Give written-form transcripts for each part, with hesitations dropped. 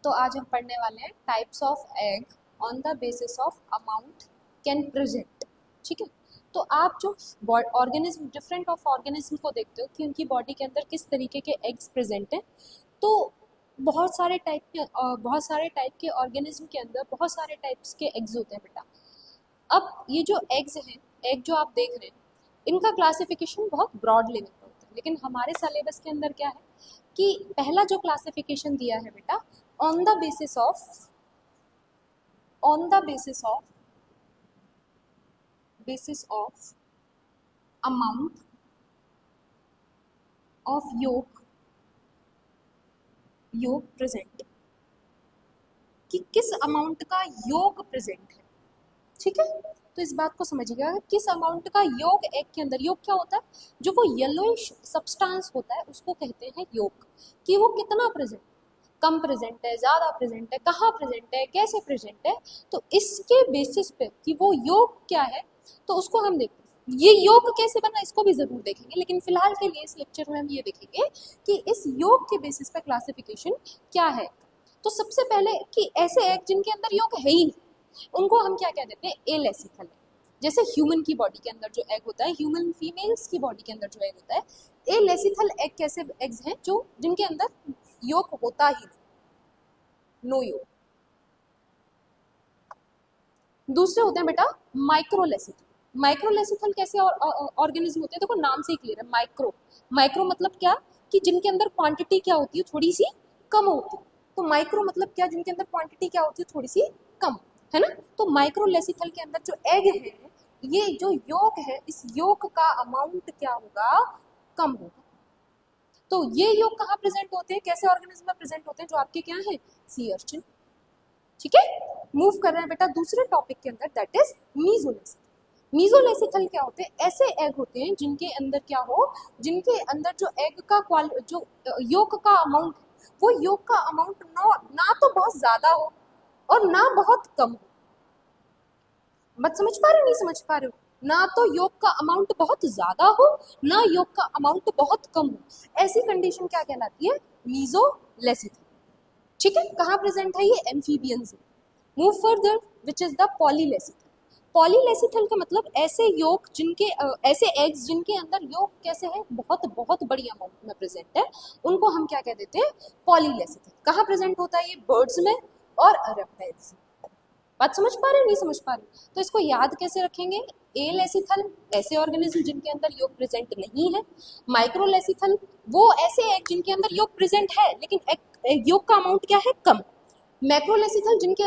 तो आज हम पढ़ने वाले हैं types of egg on the basis of amount can present. ठीक है, तो आप जो ऑर्गेनिज्म डिफरेंट ऑफ ऑर्गेनिज्म को देखते हो कि उनकी बॉडी के अंदर किस तरीके के एग्स प्रेजेंट हैं, तो बहुत सारे टाइप के ऑर्गेनिज्म के अंदर बहुत सारे टाइप्स के एग्स होते हैं बेटा। अब ये जो एग्स हैं, एग जो आप देख रहे हैं, इनका क्लासिफिकेशन बहुत ब्रॉड लेवल पर होता है, लेकिन हमारे सिलेबस के अंदर क्या है कि पहला जो क्लासिफिकेशन दिया है बेटा, on the basis of amount of yolk present, कि किस अमाउंट का योग प्रेजेंट है। ठीक है, तो इस बात को समझिएगा, किस अमाउंट का योग एग के अंदर, योग क्या होता है, जो वो येलोइश सब्सटेंस होता है उसको कहते हैं योग, कि वो कितना प्रेजेंट, कम प्रेजेंट है, ज़्यादा प्रेजेंट है, कहाँ प्रेजेंट है, कैसे प्रेजेंट है। तो इसके बेसिस पे कि वो योग क्या है, तो उसको हम देखते हैं। ये योग कैसे बना इसको भी ज़रूर देखेंगे, लेकिन फिलहाल के लिए इस लेक्चर में हम ये देखेंगे कि इस योग के बेसिस पे क्लासिफिकेशन क्या है। तो सबसे पहले कि ऐसे एग जिनके अंदर योग है ही नहीं, उनको हम क्या कह देते हैं, एलेसिथल एग। जैसे ह्यूमन की बॉडी के अंदर जो एग होता है, ह्यूमन फीमेल्स की बॉडी के अंदर जो एग होता है, एलेसिथल एग कैसे एग्स हैं जो जिनके अंदर योग होता ही नहीं, नो योग। दूसरे होते हैं बेटा माइक्रोलेसिथल। माइक्रोलेसिथल कैसे ऑर्गेनिज्म होते हैं, देखो नाम से ही क्लियर है, माइक्रो मतलब क्या, कि जिनके अंदर क्वांटिटी क्या होती है, थोड़ी सी कम होती है। तो माइक्रो मतलब क्या, जिनके अंदर क्वांटिटी क्या होती है, थोड़ी सी कम, है ना। तो माइक्रोलेसिथल के अंदर जो एग है, ये जो योग है, इस योग का अमाउंट क्या होगा, कम होगा। तो ये योग कहाँ प्रेजेंट होते हैं, कैसे ऑर्गेनिज्म में प्रेजेंट होते हैं, जो आपके क्या है, सी अर्चिन। ठीक है, मूव कर रहे हैं बेटा दूसरे टॉपिक के अंदर, दैट इज मीजोलेसिथल। मीजोलेसिथल क्या होते हैं, ऐसे एग होते हैं जिनके अंदर क्या हो, जिनके अंदर जो एग का जो योग का अमाउंट, वो योग का अमाउंट ना तो बहुत ज्यादा हो और ना बहुत कम हो। मत समझ पा रहे हो, नहीं समझ पा रहे हो, ना तो योग का अमाउंट बहुत ज्यादा हो, ना योग का अमाउंट बहुत कम हो। ऐसी कंडीशन क्या कहलाती है, मीजोलेसिथल। ठीक है, कहाँ प्रेजेंट है ये, एम्फीबियंस में। Move further, which is the polylecithal. Polylecithal का मतलब ऐसे योग जिनके ऐसे एग्स जिनके अंदर योग कैसे है, बहुत बहुत बड़ी अमाउंट में प्रेजेंट है, उनको हम क्या कह देते हैं, पॉलीलेसिथल। कहाँ प्रेजेंट होता है ये, बर्ड्स में और रेप्टाइल्स में। बात समझ पा रहे हैं, नहीं समझ पा रहे, तो इसको याद कैसे रखेंगे, एलेसिथल ऐसे ऑर्गेनिज्म जिनके अंदर योग प्रेजेंट नहीं है, माइक्रोलेसिथल वो ऐसे एग जिनके अंदर योग प्रेजेंट है लेकिन योग का अमाउंट क्या है, कम। मैक्रोलेसिथल जिनके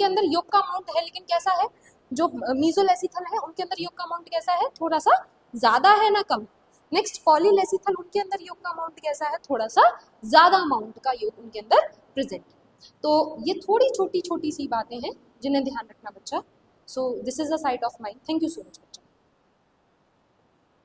अंदर योग का अमाउंट है लेकिन कैसा है, जो मीजोलेसिथल है उनके अंदर योग का अमाउंट कैसा है, थोड़ा सा ज्यादा है ना कम। नेक्स्ट पॉलीलेसिथल, उनके अंदर योग का अमाउंट कैसा है, थोड़ा सा ज्यादा अमाउंट का योग उनके अंदर प्रेजेंट। तो ये थोड़ी छोटी छोटी सी बातें हैं जिन्हें ध्यान रखना बच्चा। So this is the side of mind. Thank you so much.